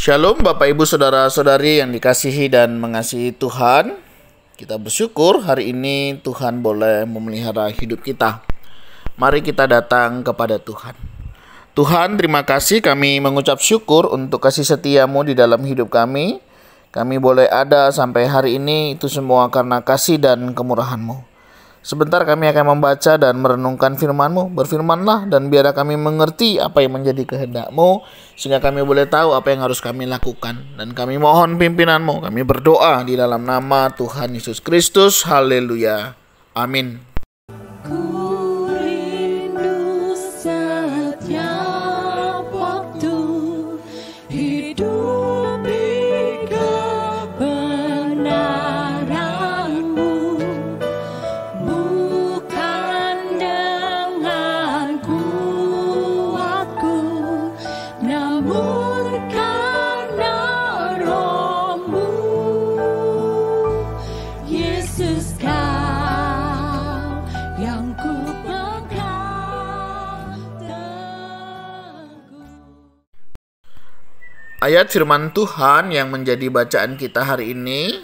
Shalom Bapak Ibu Saudara-saudari yang dikasihi dan mengasihi Tuhan. Kita bersyukur hari ini Tuhan boleh memelihara hidup kita. Mari kita datang kepada Tuhan. Tuhan, terima kasih, kami mengucap syukur untuk kasih setiamu di dalam hidup kami. Kami boleh ada sampai hari ini, itu semua karena kasih dan kemurahan-Mu. Sebentar kami akan membaca dan merenungkan firman-Mu. Berfirmanlah dan biarlah kami mengerti apa yang menjadi kehendak-Mu, sehingga kami boleh tahu apa yang harus kami lakukan. Dan kami mohon pimpinan-Mu. Kami berdoa di dalam nama Tuhan Yesus Kristus. Haleluya. Amin. Ayat firman Tuhan yang menjadi bacaan kita hari ini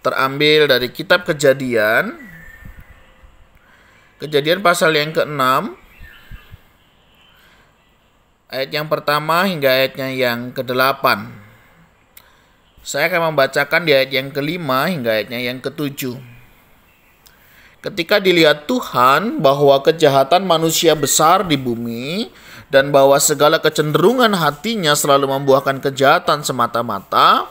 terambil dari kitab Kejadian pasal yang ke-6, ayat yang pertama hingga ayatnya yang ke-8. Saya akan membacakan di ayat yang ke-5 hingga ayatnya yang ke-7. Ketika dilihat Tuhan bahwa kejahatan manusia besar di bumi, dan bahwa segala kecenderungan hatinya selalu membuahkan kejahatan semata-mata,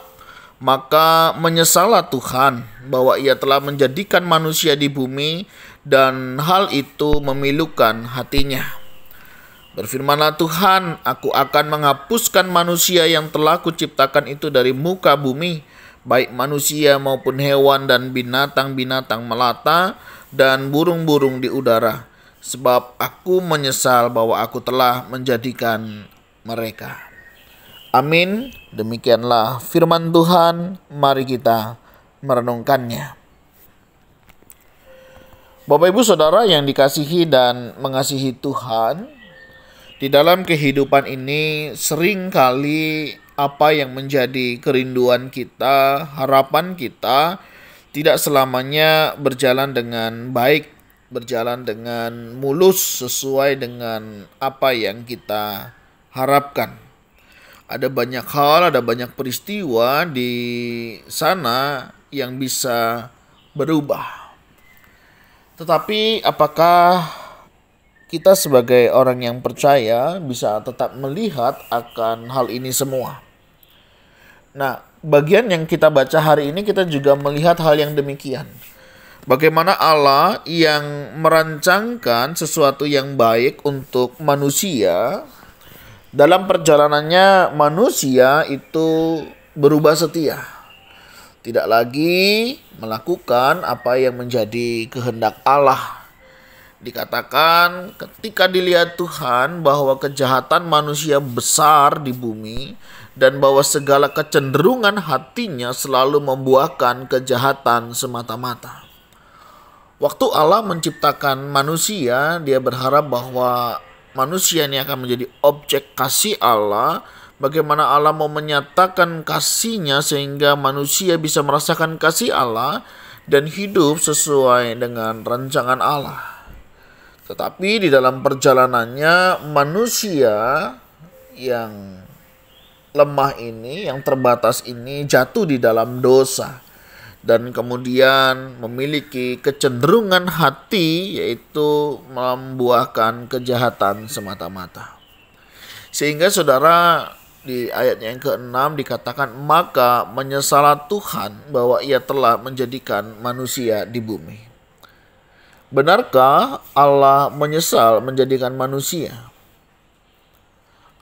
maka menyesallah Tuhan bahwa Ia telah menjadikan manusia di bumi dan hal itu memilukan hatinya. Berfirmanlah Tuhan, aku akan menghapuskan manusia yang telah kuciptakan itu dari muka bumi, baik manusia maupun hewan dan binatang-binatang melata dan burung-burung di udara. Sebab aku menyesal bahwa aku telah menjadikan mereka. Amin. Demikianlah firman Tuhan. Mari kita merenungkannya. Bapak Ibu Saudara yang dikasihi dan mengasihi Tuhan, di dalam kehidupan ini seringkali apa yang menjadi kerinduan kita, harapan kita, tidak selamanya berjalan dengan baik, berjalan dengan mulus sesuai dengan apa yang kita harapkan. Ada banyak hal, ada banyak peristiwa di sana yang bisa berubah. Tetapi apakah kita sebagai orang yang percaya bisa tetap melihat akan hal ini semua? Nah, bagian yang kita baca hari ini kita juga melihat hal yang demikian. Bagaimana Allah yang merancangkan sesuatu yang baik untuk manusia, dalam perjalanannya manusia itu berubah setia. Tidak lagi melakukan apa yang menjadi kehendak Allah. Dikatakan ketika dilihat Tuhan bahwa kejahatan manusia besar di bumi dan bahwa segala kecenderungan hatinya selalu membuahkan kejahatan semata-mata. Waktu Allah menciptakan manusia, Dia berharap bahwa manusia ini akan menjadi objek kasih Allah. Bagaimana Allah mau menyatakan kasih-Nya sehingga manusia bisa merasakan kasih Allah dan hidup sesuai dengan rancangan Allah. Tetapi di dalam perjalanannya manusia yang lemah ini, yang terbatas ini jatuh di dalam dosa. Dan kemudian memiliki kecenderungan hati, yaitu membuahkan kejahatan semata-mata. Sehingga saudara, di ayat yang ke-6 dikatakan, maka menyesallah Tuhan bahwa Ia telah menjadikan manusia di bumi. Benarkah Allah menyesal menjadikan manusia?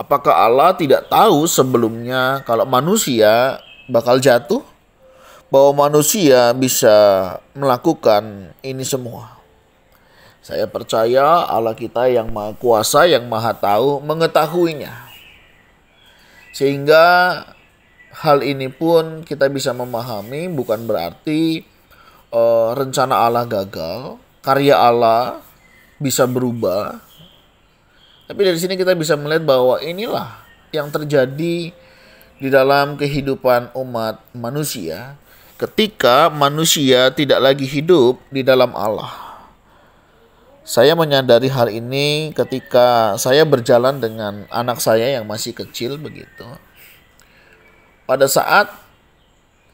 Apakah Allah tidak tahu sebelumnya kalau manusia bakal jatuh? Bahwa manusia bisa melakukan ini semua. Saya percaya Allah kita yang Maha Kuasa, yang Maha Tahu, mengetahuinya. Sehingga hal ini pun kita bisa memahami bukan berarti rencana Allah gagal, karya Allah bisa berubah. Tapi dari sini kita bisa melihat bahwa inilah yang terjadi di dalam kehidupan umat manusia ketika manusia tidak lagi hidup di dalam Allah. Saya menyadari hal ini ketika saya berjalan dengan anak saya yang masih kecil begitu. Pada saat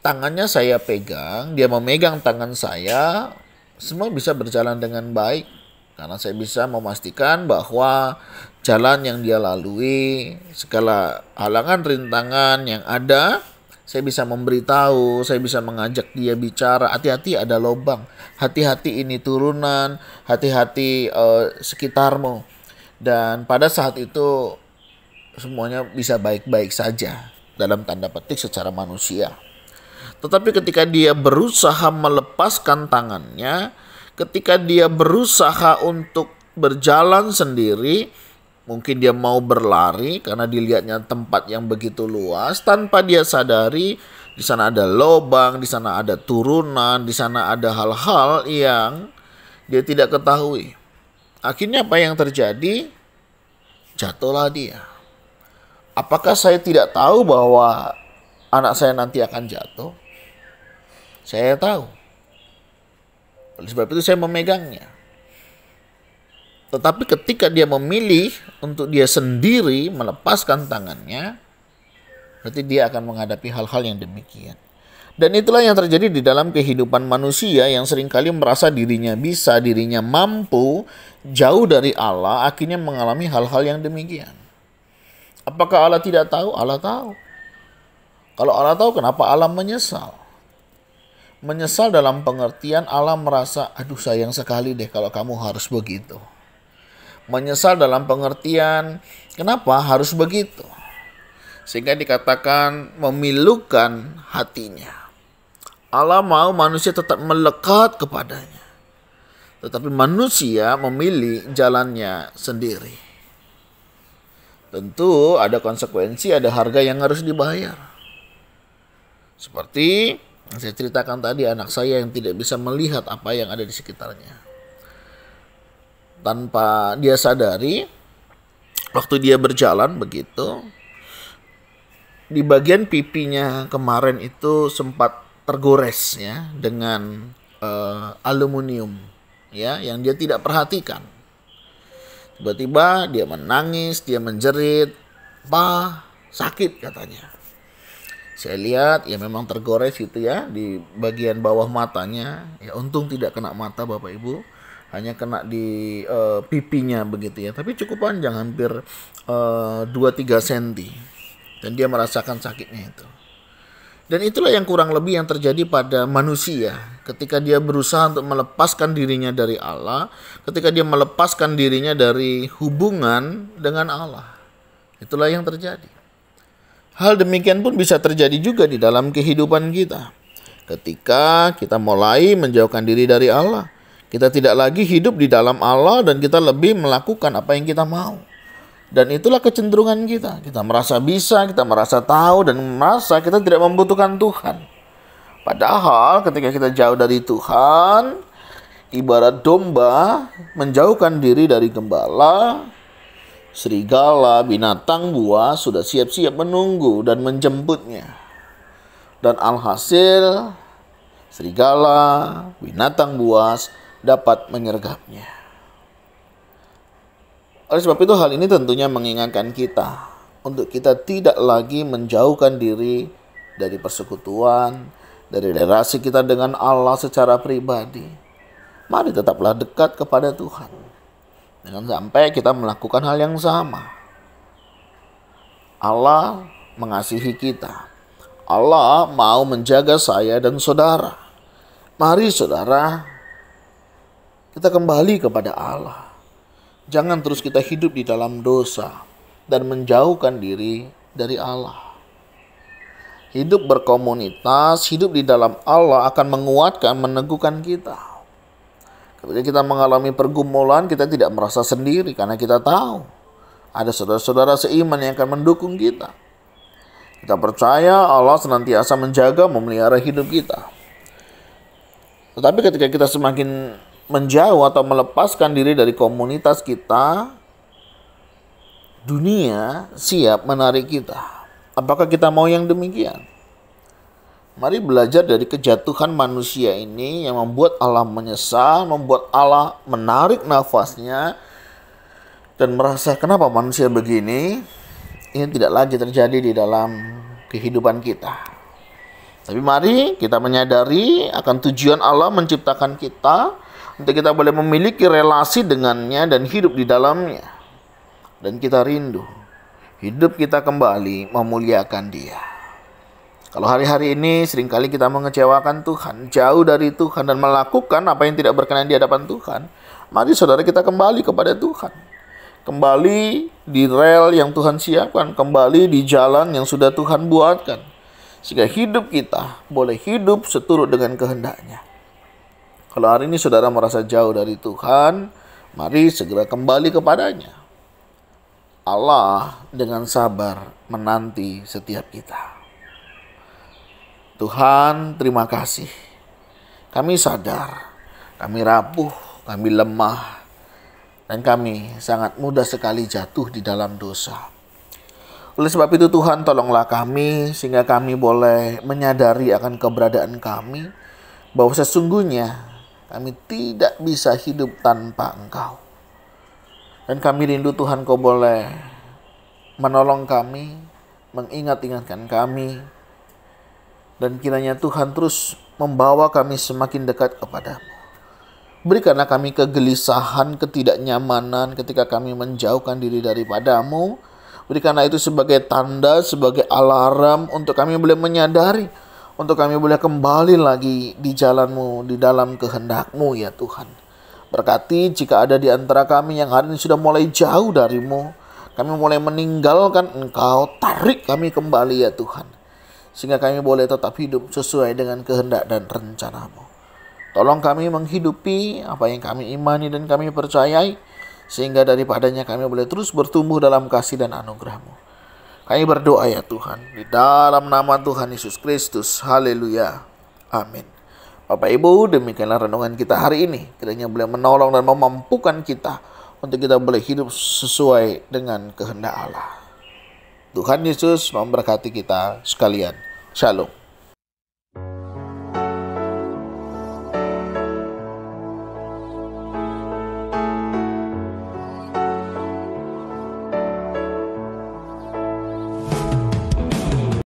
tangannya saya pegang, dia memegang tangan saya, semua bisa berjalan dengan baik. Karena saya bisa memastikan bahwa jalan yang dia lalui, segala halangan rintangan yang ada, saya bisa memberitahu, saya bisa mengajak dia bicara, hati-hati ada lubang, hati-hati ini turunan, hati-hati sekitarmu. Dan pada saat itu semuanya bisa baik-baik saja dalam tanda petik secara manusia. Tetapi ketika dia berusaha melepaskan tangannya, ketika dia berusaha untuk berjalan sendiri, mungkin dia mau berlari karena dilihatnya tempat yang begitu luas, tanpa dia sadari di sana ada lubang, di sana ada turunan, di sana ada hal-hal yang dia tidak ketahui. Akhirnya apa yang terjadi? Jatuhlah dia. Apakah saya tidak tahu bahwa anak saya nanti akan jatuh? Saya tahu. Oleh sebab itu saya memegangnya. Tetapi ketika dia memilih untuk dia sendiri melepaskan tangannya, berarti dia akan menghadapi hal-hal yang demikian. Dan itulah yang terjadi di dalam kehidupan manusia yang seringkali merasa dirinya bisa, dirinya mampu, jauh dari Allah, akhirnya mengalami hal-hal yang demikian. Apakah Allah tidak tahu? Allah tahu. Kalau Allah tahu, kenapa Allah menyesal? Menyesal dalam pengertian Allah merasa, aduh sayang sekali deh kalau kamu harus begitu. Menyesal dalam pengertian kenapa harus begitu, sehingga dikatakan memilukan hatinya. Allah mau manusia tetap melekat kepadanya, tetapi manusia memilih jalannya sendiri. Tentu ada konsekuensi, ada harga yang harus dibayar. Seperti yang saya ceritakan tadi, anak saya yang tidak bisa melihat apa yang ada di sekitarnya. Tanpa dia sadari, waktu dia berjalan begitu, di bagian pipinya kemarin itu sempat tergores ya dengan aluminium ya yang dia tidak perhatikan. Tiba-tiba dia menangis, dia menjerit, "Pa, sakit," katanya. Saya lihat ya memang tergores itu ya di bagian bawah matanya. Ya untung tidak kena mata Bapak Ibu. Hanya kena di pipinya begitu ya. Tapi cukup panjang, hampir 2-3 cm. Dan dia merasakan sakitnya itu. Dan itulah yang kurang lebih yang terjadi pada manusia. Ketika dia berusaha untuk melepaskan dirinya dari Allah. Ketika dia melepaskan dirinya dari hubungan dengan Allah. Itulah yang terjadi. Hal demikian pun bisa terjadi juga di dalam kehidupan kita. Ketika kita mulai menjauhkan diri dari Allah. Kita tidak lagi hidup di dalam Allah dan kita lebih melakukan apa yang kita mau. Dan itulah kecenderungan kita. Kita merasa bisa, kita merasa tahu dan merasa kita tidak membutuhkan Tuhan. Padahal ketika kita jauh dari Tuhan, ibarat domba menjauhkan diri dari gembala, serigala, binatang buas sudah siap-siap menunggu dan menjemputnya. Dan alhasil, serigala, binatang buas dapat menyergapnya. Oleh sebab itu hal ini tentunya mengingatkan kita untuk kita tidak lagi menjauhkan diri dari persekutuan, dari relasi kita dengan Allah secara pribadi. Mari tetaplah dekat kepada Tuhan. Jangan sampai kita melakukan hal yang sama. Allah mengasihi kita. Allah mau menjaga saya dan saudara. Mari saudara, kita kembali kepada Allah. Jangan terus kita hidup di dalam dosa dan menjauhkan diri dari Allah. Hidup berkomunitas, hidup di dalam Allah akan menguatkan, meneguhkan kita. Ketika kita mengalami pergumulan, kita tidak merasa sendiri karena kita tahu ada saudara-saudara seiman yang akan mendukung kita. Kita percaya Allah senantiasa menjaga, memelihara hidup kita. Tetapi ketika kita semakin menjauh atau melepaskan diri dari komunitas kita, dunia siap menarik kita. Apakah kita mau yang demikian? Mari belajar dari kejatuhan manusia ini yang membuat Allah menyesal, membuat Allah menarik nafasnya dan merasa kenapa manusia begini. Ini tidak lagi terjadi di dalam kehidupan kita. Tapi mari kita menyadari akan tujuan Allah menciptakan kita untuk kita boleh memiliki relasi dengannya dan hidup di dalamnya. Dan kita rindu hidup kita kembali memuliakan Dia. Kalau hari-hari ini seringkali kita mengecewakan Tuhan, jauh dari Tuhan dan melakukan apa yang tidak berkenan di hadapan Tuhan, mari saudara kita kembali kepada Tuhan. Kembali di rel yang Tuhan siapkan, kembali di jalan yang sudah Tuhan buatkan. Sehingga hidup kita boleh hidup seturut dengan kehendak-Nya. Kalau hari ini saudara merasa jauh dari Tuhan, mari segera kembali kepadanya. Allah dengan sabar menanti setiap kita. Tuhan, terima kasih. Kami sadar, kami rapuh, kami lemah, dan kami sangat mudah sekali jatuh di dalam dosa. Oleh sebab itu Tuhan, tolonglah kami sehingga kami boleh menyadari akan keberadaan kami, bahwa sesungguhnya kami tidak bisa hidup tanpa Engkau. Dan kami rindu Tuhan, Kau boleh menolong kami, mengingat-ingatkan kami, dan kiranya Tuhan terus membawa kami semakin dekat kepadamu. Berikanlah kami kegelisahan, ketidaknyamanan ketika kami menjauhkan diri daripadamu. Berikanlah itu sebagai tanda, sebagai alarm untuk kami boleh menyadari, untuk kami boleh kembali lagi di jalanmu, di dalam kehendak-Mu ya Tuhan. Berkati jika ada di antara kami yang hari ini sudah mulai jauh darimu, kami mulai meninggalkan Engkau, tarik kami kembali ya Tuhan. Sehingga kami boleh tetap hidup sesuai dengan kehendak dan rencana-Mu. Tolong kami menghidupi apa yang kami imani dan kami percayai, sehingga daripadanya kami boleh terus bertumbuh dalam kasih dan anugerah-Mu. Kami berdoa ya Tuhan, di dalam nama Tuhan Yesus Kristus. Haleluya. Amin. Bapak Ibu, demikianlah renungan kita hari ini. Kiranya boleh menolong dan memampukan kita untuk kita boleh hidup sesuai dengan kehendak Allah. Tuhan Yesus memberkati kita sekalian. Shalom.